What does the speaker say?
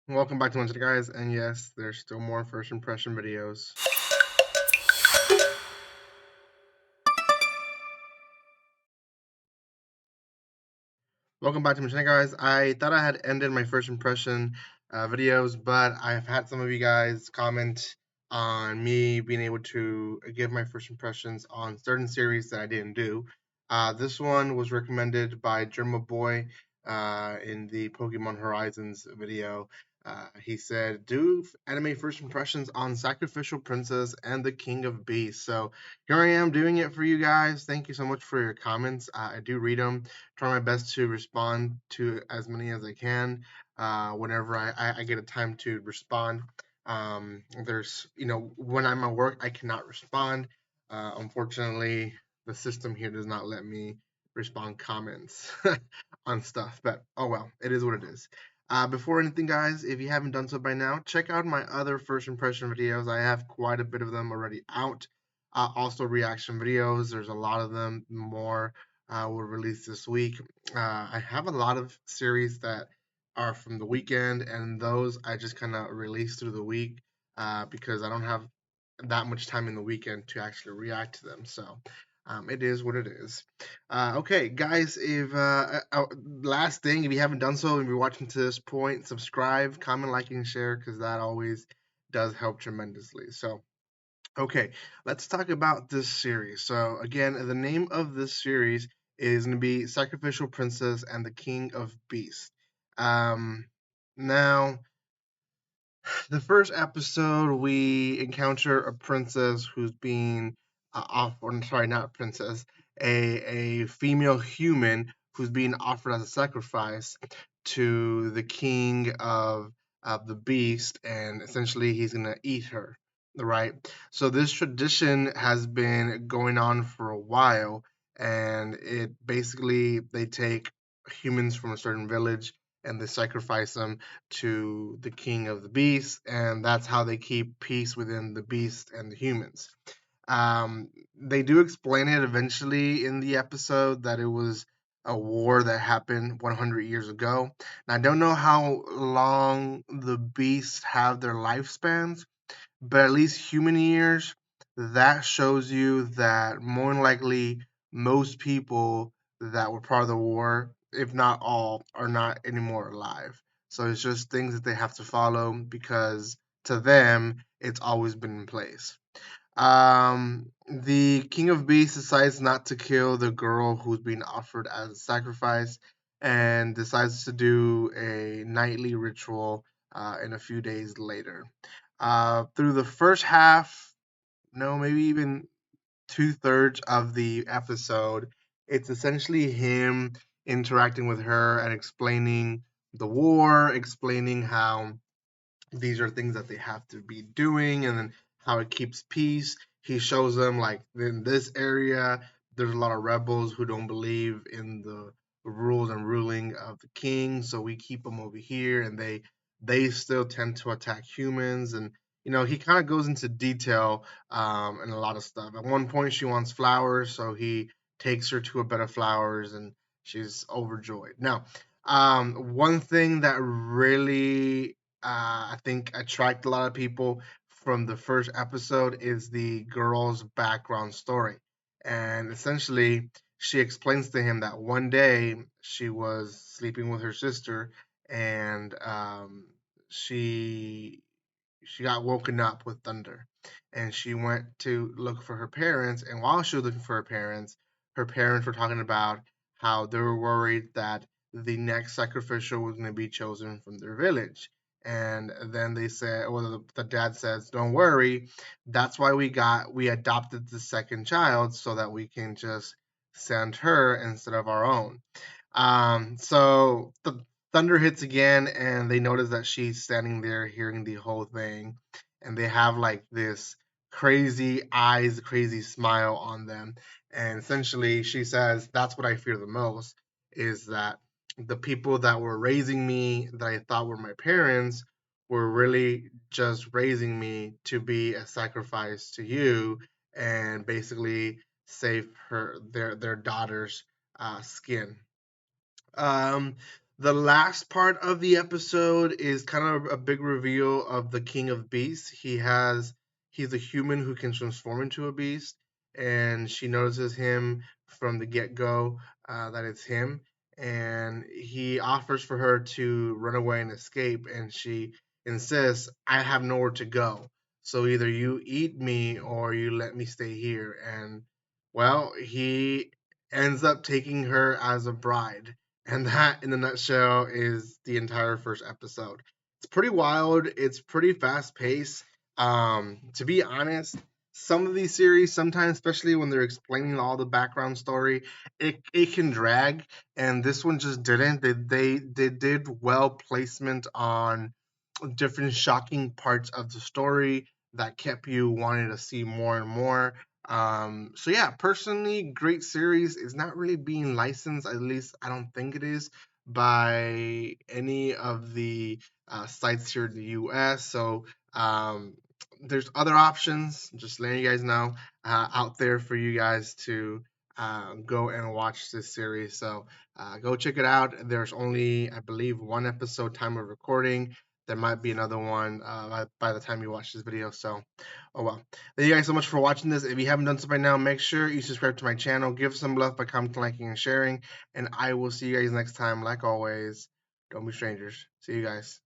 Welcome back to Wednesday, guys. And yes, there's still more first impression videos. Welcome back to my channel, guys. I thought I had ended my first impression videos, but I've had some of you guys comment on me being able to give my first impressions on certain series that I didn't do. This one was recommended by Germa Boy in the Pokemon Horizons video. He said, do anime first impressions on Sacrificial Princess and the King of Beasts. So here I am doing it for you guys. Thank you so much for your comments. I do read them, try my best to respond to as many as I can whenever I get a time to respond. When I'm at work, I cannot respond. Unfortunately, the system here does not let me respond comments on stuff, but oh well, it is what it is. Before anything, guys, if you haven't done so by now, check out my other first impression videos. I have quite a bit of them already out. Also, reaction videos. There's a lot of them. More will release this week. I have a lot of series that are from the weekend, and those I just kind of release through the week because I don't have that much time in the weekend to actually react to them. So it is what it is. Okay, guys, if last thing, if you haven't done so, if you're watching to this point, subscribe, comment, like, and share because that always does help tremendously. So okay, let's talk about this series. So, again, the name of this series is going to be Sacrificial Princess and the King of Beasts. Um, now, the first episode, we encounter a princess who's being or sorry, not a princess, a female human who's being offered as a sacrifice to the king of the beast, and essentially he's gonna eat her, right? So this tradition has been going on for a while, and it basically they take humans from a certain village and they sacrifice them to the king of the beasts, and that's how they keep peace within the beast and the humans. They do explain it eventually in the episode that it was a war that happened 100 years ago. Now, I don't know how long the beasts have their lifespans, but at least human years, that shows you that more than likely most people that were part of the war, if not all, are not anymore alive. So it's just things that they have to follow because to them, it's always been in place. The King of Beasts decides not to kill the girl who's being offered as a sacrifice and decides to do a nightly ritual in a few days later. Through the first half, no, maybe even two-thirds of the episode, it's essentially him interacting with her and explaining the war, explaining how these are things that they have to be doing and then how it keeps peace. He shows them like in this area there's a lot of rebels who don't believe in the rules and ruling of the king, so we keep them over here and they still tend to attack humans. And he kind of goes into detail and a lot of stuff. At one point she wants flowers, so he takes her to a bed of flowers and she's overjoyed. Now, one thing that really I think attract a lot of people from the first episode is the girl's background story. And essentially, she explains to him that one day she was sleeping with her sister and she got woken up with thunder. And she went to look for her parents. And while she was looking for her parents were talking about how they were worried that the next sacrificial was going to be chosen from their village. And then they said, well, the dad says, "Don't worry, that's why we adopted the second child so that we can just send her instead of our own." So the thunder hits again, and they notice that she's standing there hearing the whole thing, and they have like this crazy eyes, crazy smile on them. And essentially, she says, "That's what I fear the most is that the people that were raising me, that I thought were my parents, were really just raising me to be a sacrifice to you and basically save their daughter's skin." Um, The last part of the episode is kind of a big reveal of the King of Beasts. He's a human who can transform into a beast, and she notices him from the get go, that it's him, and he offers for her to run away and escape, and she insists, "I have nowhere to go, so either you eat me or you let me stay here." And well, he ends up taking her as a bride, and that, in a nutshell, is the entire first episode. It's pretty wild. It's pretty fast paced. To be honest, some of these series, sometimes, especially when they're explaining all the background story, it can drag, and this one just didn't. They did well placement on different shocking parts of the story that kept you wanting to see more and more. So yeah, personally, great series. Is not really being licensed, at least I don't think it is, by any of the sites here in the U.S. So there's other options. Just letting you guys know out there for you guys to go and watch this series. So go check it out. There's only, I believe, one episode time of recording. There might be another one by the time you watch this video. So, oh well. Thank you guys so much for watching this. If you haven't done so by now, make sure you subscribe to my channel. Give some love by commenting, liking, and sharing. And I will see you guys next time. Like always, don't be strangers. See you guys.